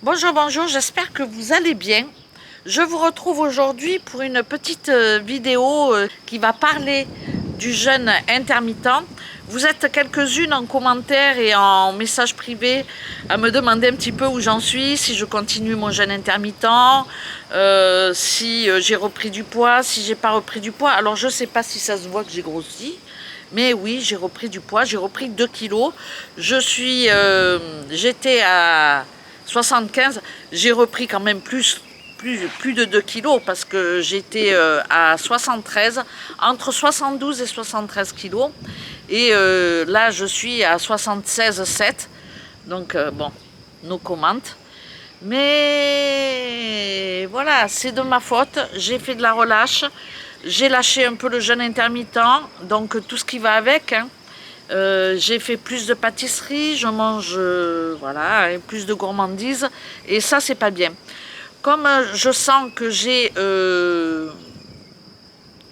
Bonjour, bonjour, j'espère que vous allez bien. Je vous retrouve aujourd'hui pour une petite vidéo qui va parler du jeûne intermittent. Vous êtes quelques-unes en commentaire et en message privé à me demander un petit peu où j'en suis, si je continue mon jeûne intermittent, si j'ai repris du poids, si j'ai pas repris du poids. Alors je sais pas si ça se voit que j'ai grossi. Mais oui, j'ai repris du poids, j'ai repris 2 kilos. J'étais à 75, j'ai repris quand même plus de 2 kilos parce que j'étais à 73, entre 72 et 73 kilos. Et là, je suis à 76,7. Donc, bon, no comment. Mais voilà, c'est de ma faute. J'ai fait de la relâche. J'ai lâché un peu le jeûne intermittent, donc tout ce qui va avec. J'ai fait plus de pâtisserie, je mange voilà, plus de gourmandise, et ça c'est pas bien. Comme je sens que j'ai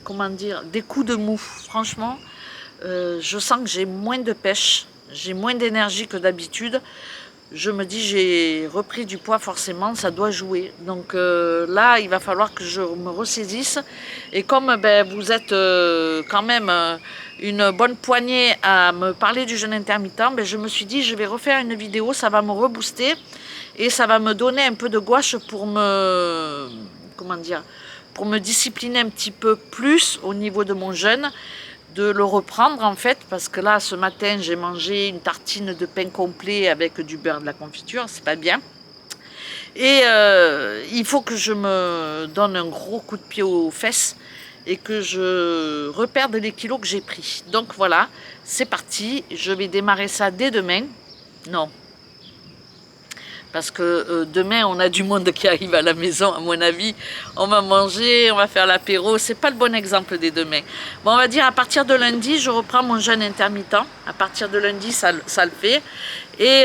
comment dire, des coups de mou, franchement, je sens que j'ai moins de pêche, j'ai moins d'énergie que d'habitude. Je me dis j'ai repris du poids, forcément ça doit jouer, donc là il va falloir que je me ressaisisse. Et comme vous êtes quand même une bonne poignée à me parler du jeûne intermittent, je me suis dit je vais refaire une vidéo, ça va me rebooster et ça va me donner un peu de gouache pour me, comment dire, pour me discipliner un petit peu plus au niveau de mon jeûne, de le reprendre en fait, parce que là ce matin j'ai mangé une tartine de pain complet avec du beurre, de la confiture, c'est pas bien. Et il faut que je me donne un gros coup de pied aux fesses et que je reperde les kilos que j'ai pris. Donc voilà, c'est parti, je vais démarrer ça dès demain. Non, parce que demain on a du monde qui arrive à la maison, à mon avis, on va manger, on va faire l'apéro, c'est pas le bon exemple des demain. Bon, on va dire à partir de lundi je reprends mon jeûne intermittent, à partir de lundi ça le fait, et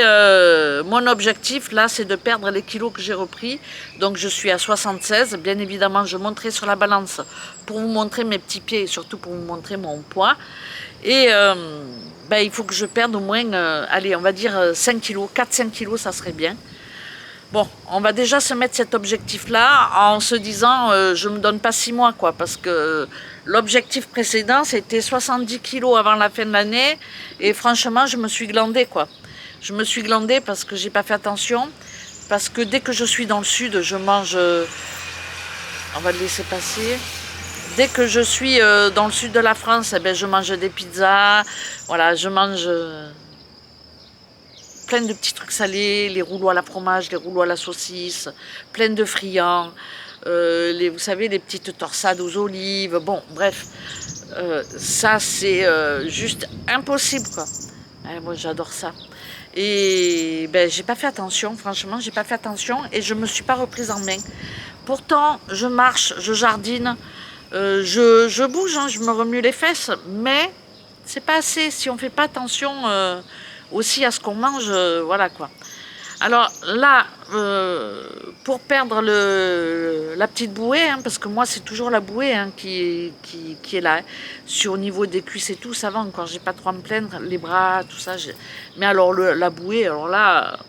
mon objectif là c'est de perdre les kilos que j'ai repris, donc je suis à 76, bien évidemment je monterai sur la balance pour vous montrer mes petits pieds et surtout pour vous montrer mon poids, et il faut que je perde au moins, allez on va dire 5 kilos, 4-5 kilos ça serait bien. Bon, on va déjà se mettre cet objectif-là en se disant je me donne pas 6 mois, quoi, parce que l'objectif précédent c'était 70 kilos avant la fin de l'année et franchement je me suis glandée, quoi. Je me suis glandée parce que j'ai pas fait attention, parce que dès que je suis dans le sud, je mange. On va le laisser passer. Dès que je suis dans le sud de la France, je mange des pizzas, voilà, je mange. Plein de petits trucs salés, les rouleaux à la fromage, les rouleaux à la saucisse, plein de friands, vous savez, les petites torsades aux olives, bon, bref, ça c'est juste impossible, quoi. Moi j'adore ça. Et j'ai pas fait attention, franchement, j'ai pas fait attention et je me suis pas reprise en main. Pourtant, je marche, je jardine, je bouge, hein, je me remue les fesses, mais c'est pas assez si on fait pas attention aussi à ce qu'on mange, voilà quoi. Alors là, pour perdre la petite bouée, hein, parce que moi c'est toujours la bouée hein, qui est là, hein. Sur au niveau des cuisses et tout, ça va encore, j'ai pas trop à me plaindre, les bras, tout ça. Mais alors la bouée, alors là,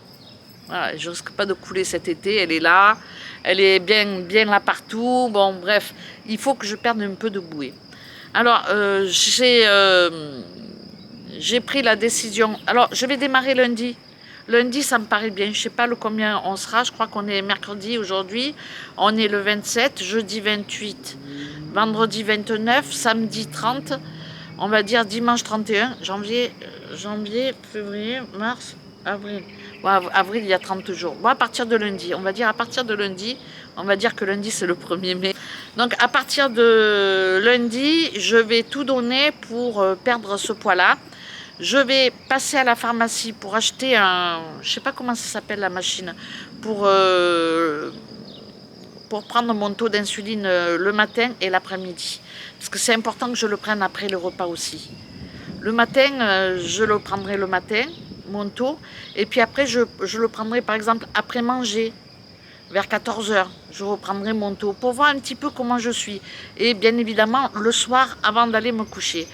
voilà, je risque pas de couler cet été, elle est là, elle est bien là partout. Bon bref, il faut que je perde un peu de bouée. Alors j'ai pris la décision. Alors, je vais démarrer lundi. Lundi, ça me paraît bien. Je ne sais pas le combien on sera. Je crois qu'on est mercredi aujourd'hui. On est le 27, jeudi 28, vendredi 29, samedi 30. On va dire dimanche 31, janvier, février, mars, avril. Bon, avril, il y a 30 jours. Bon, à partir de lundi, on va dire à partir de lundi, on va dire que lundi, c'est le 1er mai. Donc, à partir de lundi, je vais tout donner pour perdre ce poids-là. Je vais passer à la pharmacie pour acheter un, je sais pas comment ça s'appelle la machine, pour prendre mon taux d'insuline le matin et l'après-midi. Parce que c'est important que je le prenne après le repas aussi. Le matin, je le prendrai le matin, mon taux, et puis après je le prendrai par exemple après manger, vers 14 heures. Je reprendrai mon taux pour voir un petit peu comment je suis. Et bien évidemment, le soir, avant d'aller me coucher.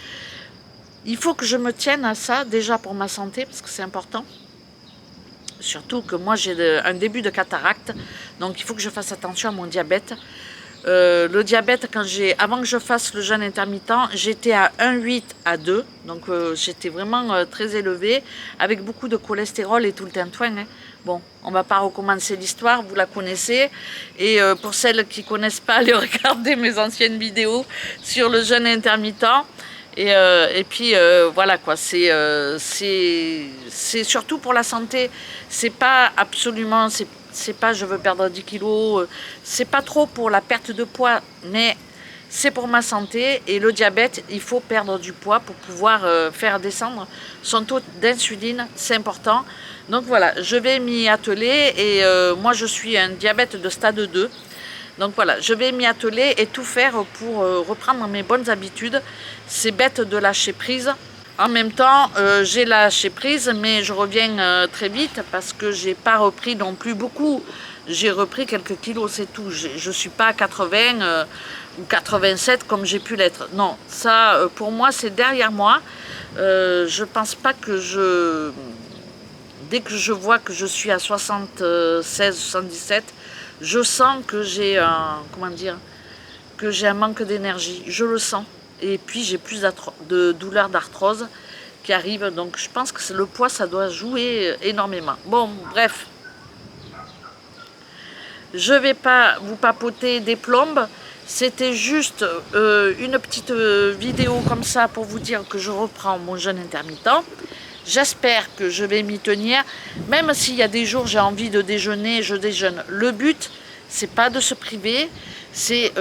Il faut que je me tienne à ça, déjà pour ma santé, parce que c'est important. Surtout que moi j'ai un début de cataracte, donc il faut que je fasse attention à mon diabète. Le diabète, avant que je fasse le jeûne intermittent, j'étais à 1,8 à 2, donc j'étais vraiment très élevée, avec beaucoup de cholestérol et tout le tintouin. Hein. Bon, on va pas recommencer l'histoire, vous la connaissez. Et pour celles qui connaissent pas, allez regarder mes anciennes vidéos sur le jeûne intermittent. Et puis voilà quoi, c'est surtout pour la santé. C'est pas absolument, c'est pas je veux perdre 10 kilos, c'est pas trop pour la perte de poids, mais c'est pour ma santé. Et le diabète, il faut perdre du poids pour pouvoir faire descendre son taux d'insuline, c'est important. Donc voilà, je vais m'y atteler et moi je suis un diabète de stade 2. Donc voilà, je vais m'y atteler et tout faire pour reprendre mes bonnes habitudes. C'est bête de lâcher prise. En même temps, j'ai lâché prise, mais je reviens très vite parce que j'ai pas repris non plus beaucoup. J'ai repris quelques kilos, c'est tout. Je suis pas à 80 ou 87 comme j'ai pu l'être. Non, ça, pour moi, c'est derrière moi. Je pense pas que je... Dès que je vois que je suis à 76, 77, je sens que j'ai un, comment dire, que j'ai un manque d'énergie. Je le sens. Et puis j'ai plus de douleurs d'arthrose qui arrivent. Donc je pense que le poids, ça doit jouer énormément. Bon, bref. Je ne vais pas vous papoter des plombes. C'était juste une petite vidéo comme ça pour vous dire que je reprends mon jeûne intermittent. J'espère que je vais m'y tenir. Même s'il y a des jours j'ai envie de déjeuner, je déjeune. Le but, c'est pas de se priver, c'est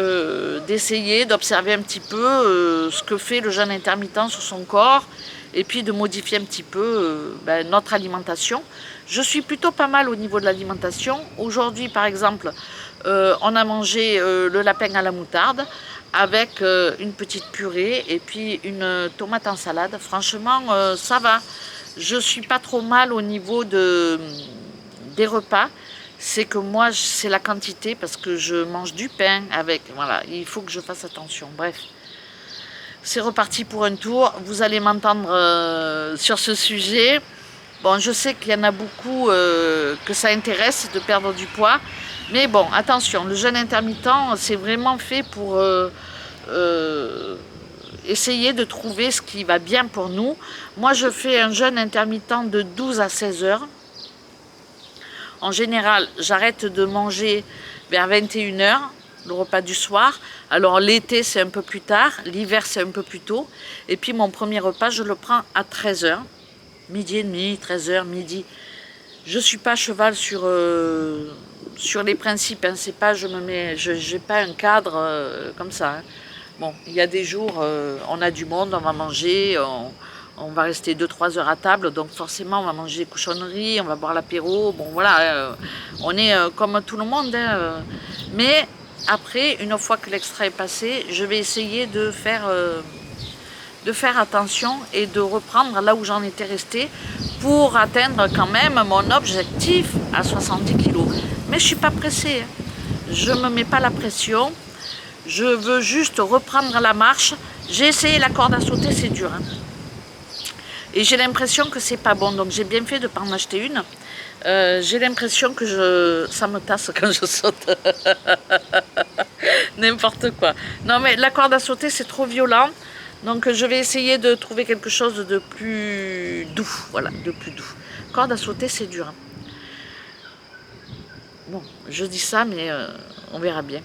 d'essayer d'observer un petit peu ce que fait le jeûne intermittent sur son corps et puis de modifier un petit peu notre alimentation. Je suis plutôt pas mal au niveau de l'alimentation. Aujourd'hui, par exemple, on a mangé le lapin à la moutarde avec une petite purée et puis une tomate en salade. Franchement, ça va. Je suis pas trop mal au niveau des repas. C'est que moi, c'est la quantité parce que je mange du pain avec. Voilà, il faut que je fasse attention. Bref, c'est reparti pour un tour. Vous allez m'entendre sur ce sujet. Bon, je sais qu'il y en a beaucoup que ça intéresse de perdre du poids. Mais bon, attention, le jeûne intermittent, c'est vraiment fait pour essayer de trouver ce qui va bien pour nous. Moi, je fais un jeûne intermittent de 12 à 16 heures. En général, j'arrête de manger vers 21 heures, le repas du soir. Alors l'été, c'est un peu plus tard, l'hiver, c'est un peu plus tôt. Et puis mon premier repas, je le prends à 13 heures. Midi et demi, 13 heures, midi. Je ne suis pas cheval sur les principes. Hein. C'est pas, je n'ai pas un cadre comme ça. Hein. Bon, il y a des jours, on a du monde, on va manger, on va rester 2-3 heures à table, donc forcément on va manger des cochonneries, on va boire l'apéro, bon voilà, on est comme tout le monde. Hein, mais après, une fois que l'extrait est passé, je vais essayer de faire attention et de reprendre là où j'en étais restée pour atteindre quand même mon objectif à 70 kg. Mais je ne suis pas pressée, hein. Je ne me mets pas la pression. Je veux juste reprendre la marche. J'ai essayé la corde à sauter, c'est dur. Hein. Et j'ai l'impression que c'est pas bon. Donc j'ai bien fait de ne pas en acheter une. J'ai l'impression que ça me tasse quand je saute. N'importe quoi. Non mais la corde à sauter, c'est trop violent. Donc je vais essayer de trouver quelque chose de plus doux. Voilà, de plus doux. Corde à sauter, c'est dur. Hein. Bon, je dis ça, mais on verra bien.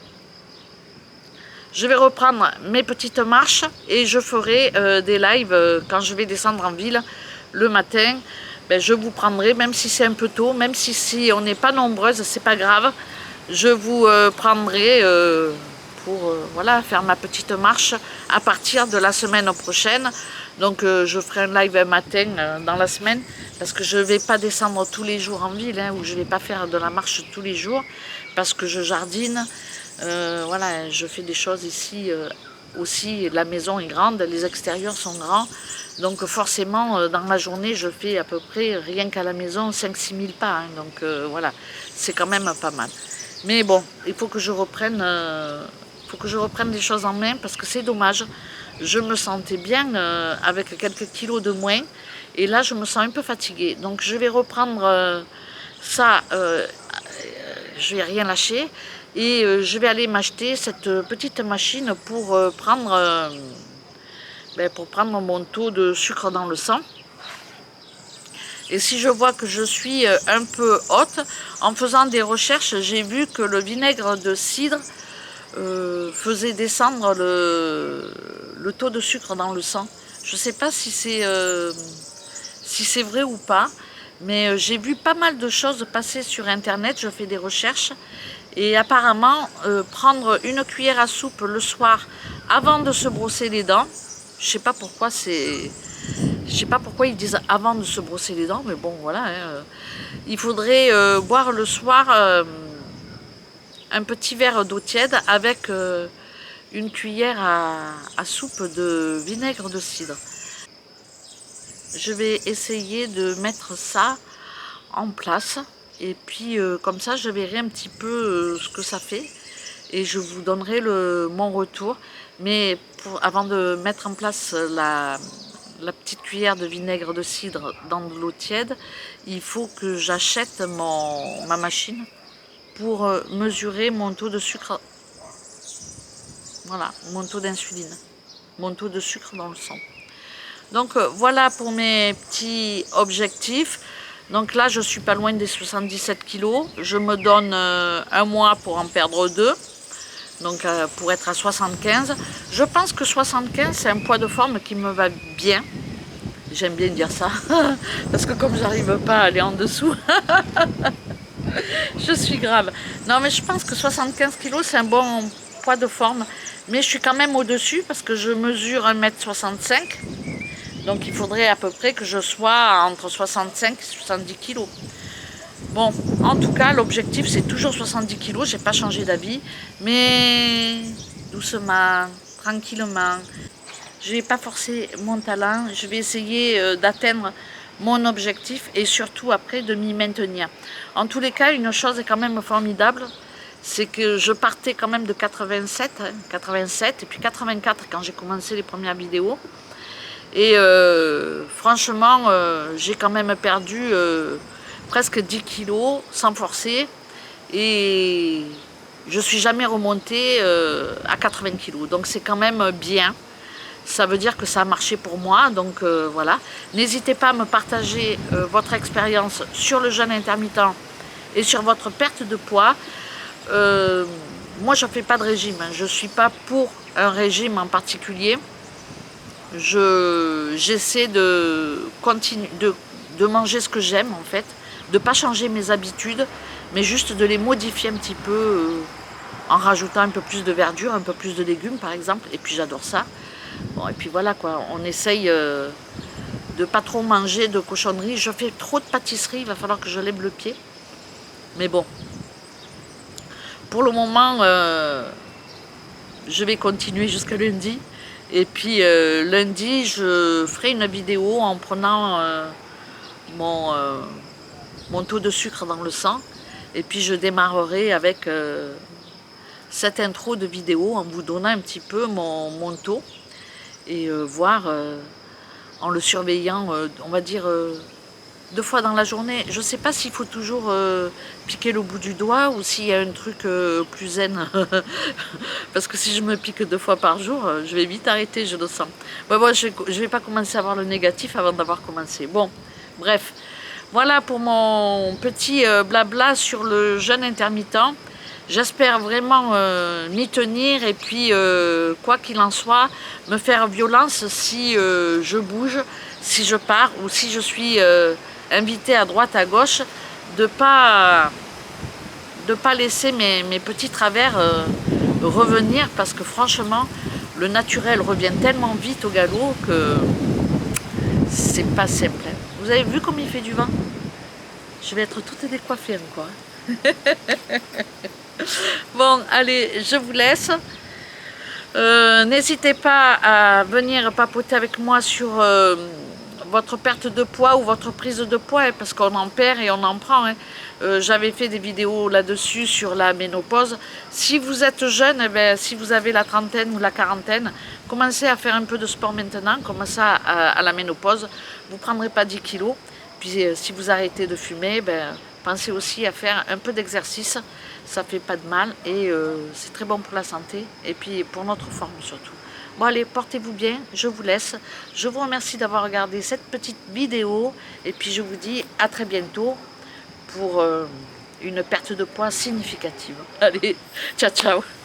Je vais reprendre mes petites marches et je ferai des lives quand je vais descendre en ville le matin. Ben, je vous prendrai, même si c'est un peu tôt, même si on n'est pas nombreuses, c'est pas grave. Je vous prendrai pour voilà, faire ma petite marche à partir de la semaine prochaine. Donc je ferai un live un matin dans la semaine parce que je ne vais pas descendre tous les jours en ville, hein, ou je ne vais pas faire de la marche tous les jours parce que je jardine. Voilà, je fais des choses ici aussi. La maison est grande, les extérieurs sont grands. Donc forcément, dans la journée, je fais à peu près, rien qu'à la maison, 5-6 000 pas. Hein, donc voilà, c'est quand même pas mal. Mais bon, il faut que je reprenne, les choses en main parce que c'est dommage. Je me sentais bien avec quelques kilos de moins. Et là, je me sens un peu fatiguée. Donc je vais reprendre Ça, je vais rien lâcher. Et je vais aller m'acheter cette petite machine pour prendre mon taux de sucre dans le sang. Et si je vois que je suis un peu haute, en faisant des recherches, j'ai vu que le vinaigre de cidre faisait descendre le taux de sucre dans le sang. Je ne sais pas si c'est vrai ou pas, mais j'ai vu pas mal de choses passer sur internet, je fais des recherches, et apparemment prendre une cuillère à soupe le soir avant de se brosser les dents, je sais pas pourquoi ils disent avant de se brosser les dents, mais bon voilà, hein, il faudrait boire le soir un petit verre d'eau tiède avec une cuillère à soupe de vinaigre de cidre. Je vais essayer de mettre ça en place et puis comme ça je verrai un petit peu ce que ça fait et je vous donnerai mon retour. Mais avant de mettre en place la petite cuillère de vinaigre de cidre dans de l'eau tiède, il faut que j'achète ma machine pour mesurer mon taux de sucre, voilà, mon taux d'insuline, mon taux de sucre dans le sang. Donc voilà pour mes petits objectifs. Donc là je suis pas loin des 77 kilos, je me donne un mois pour en perdre 2. Donc pour être à 75, je pense que 75 c'est un poids de forme qui me va bien. J'aime bien dire ça, parce que comme j'arrive pas à aller en dessous, je suis grave. Non mais je pense que 75 kg c'est un bon poids de forme, mais je suis quand même au-dessus parce que je mesure 1,65 m. Donc il faudrait à peu près que je sois entre 65 et 70 kg. Bon, en tout cas, l'objectif c'est toujours 70 kg, j'ai pas changé d'avis, mais doucement, tranquillement. Je vais pas forcer mon talent, je vais essayer d'atteindre mon objectif et surtout après de m'y maintenir. En tous les cas, une chose est quand même formidable, c'est que je partais quand même de 87 et puis 84 quand j'ai commencé les premières vidéos. Et franchement, j'ai quand même perdu presque 10 kilos sans forcer et je suis jamais remontée à 80 kilos. Donc c'est quand même bien. Ça veut dire que ça a marché pour moi. Donc voilà. N'hésitez pas à me partager votre expérience sur le jeûne intermittent et sur votre perte de poids. Moi je ne fais pas de régime. Je ne suis pas pour un régime en particulier. J'essaie de manger ce que j'aime en fait, de ne pas changer mes habitudes, mais juste de les modifier un petit peu en rajoutant un peu plus de verdure, un peu plus de légumes par exemple, et puis j'adore ça. Bon, et puis voilà quoi, on essaye de pas trop manger de cochonneries. Je fais trop de pâtisserie, il va falloir que je lève le pied. Mais bon, pour le moment, je vais continuer jusqu'à lundi. Et puis lundi, je ferai une vidéo en prenant mon taux de sucre dans le sang. Et puis je démarrerai avec cette intro de vidéo en vous donnant un petit peu mon taux. Et voir en le surveillant, on va dire 2 fois dans la journée. Je ne sais pas s'il faut toujours piquer le bout du doigt ou s'il y a un truc plus zen. Parce que si je me pique 2 fois par jour, je vais vite arrêter, je le sens. Bon, je ne vais pas commencer à voir le négatif avant d'avoir commencé. Bon, bref. Voilà pour mon petit blabla sur le jeûne intermittent. J'espère vraiment m'y tenir et puis, quoi qu'il en soit, me faire violence si je bouge, si je pars ou si je suis invitée à droite, à gauche, de pas laisser mes petits travers revenir parce que franchement, le naturel revient tellement vite au galop que c'est pas simple. Vous avez vu comme il fait du vent? Je vais être toute décoiffée encore. Bon, allez, je vous laisse. N'hésitez pas à venir papoter avec moi sur votre perte de poids ou votre prise de poids, hein, parce qu'on en perd et on en prend. Hein. J'avais fait des vidéos là-dessus sur la ménopause. Si vous êtes jeune, eh bien, si vous avez la trentaine ou la quarantaine, commencez à faire un peu de sport maintenant, comme ça à la ménopause. Vous ne prendrez pas 10 kilos. Puis si vous arrêtez de fumer, ben, pensez aussi à faire un peu d'exercice, ça fait pas de mal et c'est très bon pour la santé et puis pour notre forme surtout. Bon allez, portez-vous bien, je vous laisse. Je vous remercie d'avoir regardé cette petite vidéo et puis je vous dis à très bientôt pour une perte de poids significative. Allez, ciao ciao.